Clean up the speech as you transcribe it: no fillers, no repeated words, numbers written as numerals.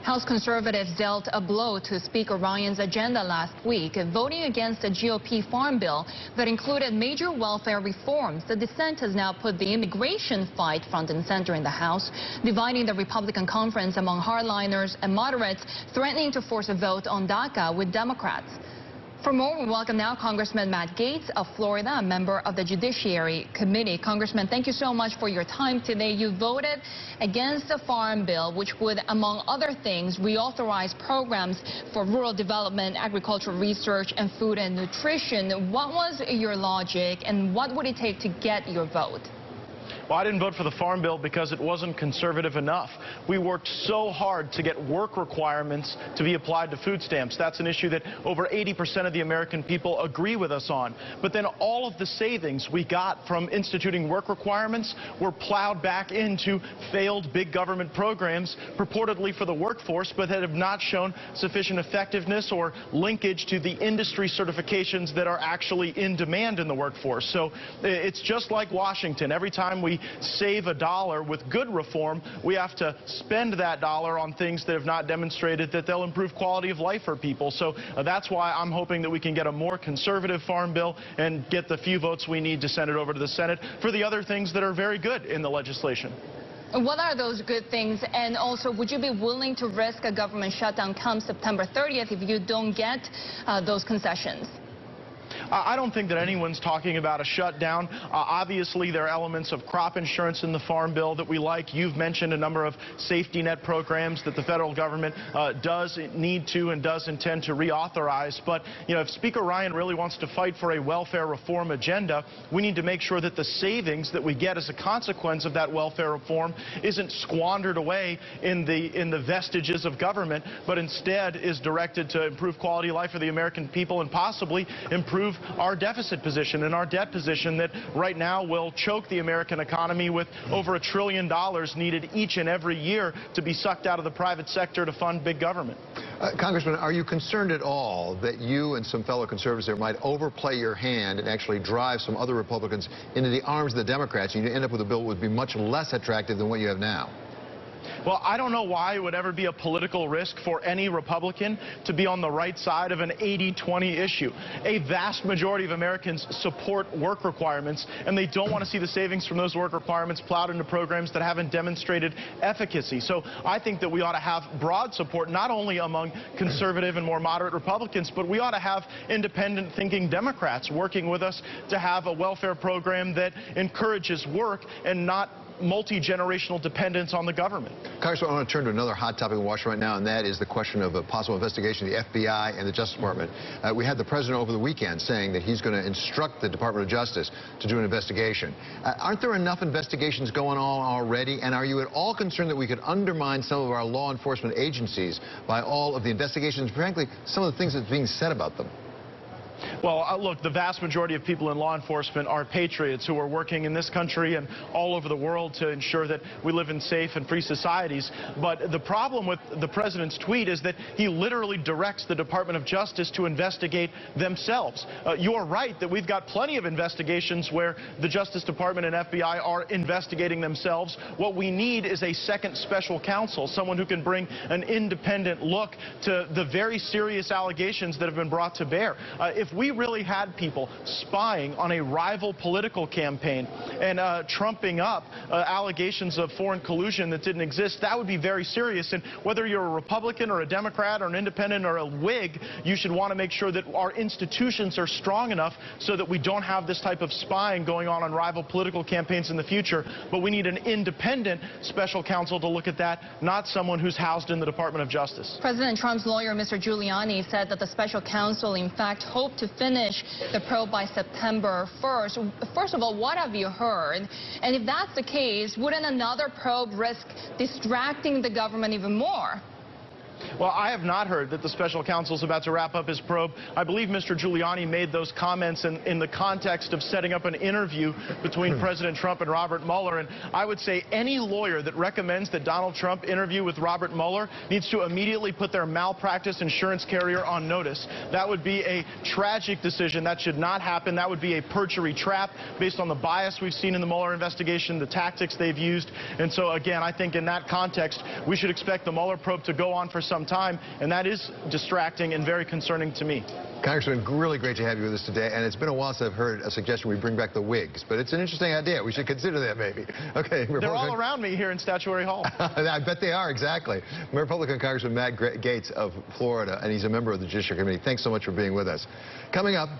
House conservatives dealt a blow to Speaker Ryan's agenda last week, voting against a GOP farm bill that included major welfare reforms. The dissent has now put the immigration fight front and center in the House, dividing the Republican conference among hardliners and moderates, threatening to force a vote on DACA with Democrats. For more, we welcome now Congressman Matt Gaetz of Florida, a member of the Judiciary Committee. Congressman, thank you so much for your time today. You voted against the farm bill, which would, among other things, reauthorize programs for rural development, agricultural research, and food and nutrition. What was your logic, and what would it take to get your vote? Well, I didn't vote for the Farm Bill because it wasn't conservative enough. We worked so hard to get work requirements to be applied to food stamps. That's an issue that over 80% of the American people agree with us on. But then all of the savings we got from instituting work requirements were plowed back into failed big government programs purportedly for the workforce, but that have not shown sufficient effectiveness or linkage to the industry certifications that are actually in demand in the workforce. So it's just like Washington. Every time we save a dollar with good reform, we have to spend that dollar on things that have not demonstrated that they'll improve quality of life for people. So that's why I'm hoping that we can get a more conservative farm bill and get the few votes we need to send it over to the Senate for the other things that are very good in the legislation. What are those good things? And also, would you be willing to risk a government shutdown come September 30th if you don't get those concessions? I don't think that anyone's talking about a shutdown. Obviously, there are elements of crop insurance in the Farm Bill that we like. You've mentioned a number of safety net programs that the federal government does need to and does intend to reauthorize. But, you know, if Speaker Ryan really wants to fight for a welfare reform agenda, we need to make sure that the savings that we get as a consequence of that welfare reform isn't squandered away in the vestiges of government, but instead is directed to improve quality of life for the American people and possibly improve our deficit position and our debt position that right now will choke the American economy with over $1 trillion needed each and every year to be sucked out of the private sector to fund big government. Congressman, are you concerned at all that you and some fellow conservatives there might overplay your hand and actually drive some other Republicans into the arms of the Democrats and you end up with a bill that would be much less attractive than what you have now? Well, I don't know why it would ever be a political risk for any Republican to be on the right side of an 80-20 issue. A vast majority of Americans support work requirements, and they don't want to see the savings from those work requirements plowed into programs that haven't demonstrated efficacy. So I think that we ought to have broad support, not only among conservative and more moderate Republicans, but we ought to have independent thinking Democrats working with us to have a welfare program that encourages work and not multi-generational dependence on the government. Congressman, I want to turn to another hot topic in Washington right now, and that is the question of a possible investigation of the FBI and the Justice Department. We had the president over the weekend saying that he's going to instruct the Department of Justice to do an investigation. Aren't there enough investigations going on already? And are you at all concerned that we could undermine some of our law enforcement agencies by all of the investigations, frankly, some of the things that's being said about them? Well, look, the vast majority of people in law enforcement are patriots who are working in this country and all over the world to ensure that we live in safe and free societies. But the problem with the president's tweet is that he literally directs the Department of Justice to investigate themselves. You're right that we've got plenty of investigations where the Justice Department and FBI are investigating themselves. What we need is a second special counsel, someone who can bring an independent look to the very serious allegations that have been brought to bear. If we really had people spying on a rival political campaign and trumping up allegations of foreign collusion that didn't exist, that would be very serious. And whether you're a Republican or a Democrat or an independent or a Whig, you should want to make sure that our institutions are strong enough so that we don't have this type of spying going on rival political campaigns in the future. But we need an independent special counsel to look at that, not someone who's housed in the Department of Justice. President Trump's lawyer, Mr. Giuliani, said that the special counsel, in fact, hoped to finish the probe by September 1st. First of all, what have you heard? And if that's the case, wouldn't another probe risk distracting the government even more? Well, I have not heard that the special counsel is about to wrap up his probe. I believe Mr. Giuliani made those comments in the context of setting up an interview between President Trump and Robert Mueller. And I would say any lawyer that recommends that Donald Trump interview with Robert Mueller needs to immediately put their malpractice insurance carrier on notice. That would be a tragic decision. That should not happen. That would be a perjury trap based on the bias we've seen in the Mueller investigation, the tactics they've used. And so, again, I think in that context, we should expect the Mueller probe to go on for some time, and that is distracting and very concerning to me. Congressman, really great to have you with us today, and it's been a while since I've heard a suggestion we bring back the wigs, but it's an interesting idea. We should consider that maybe. Okay. They're all around me here in Statuary Hall. I bet they are, exactly. Republican Congressman Matt Gaetz of Florida, and he's a member of the Judiciary Committee. Thanks so much for being with us. Coming up.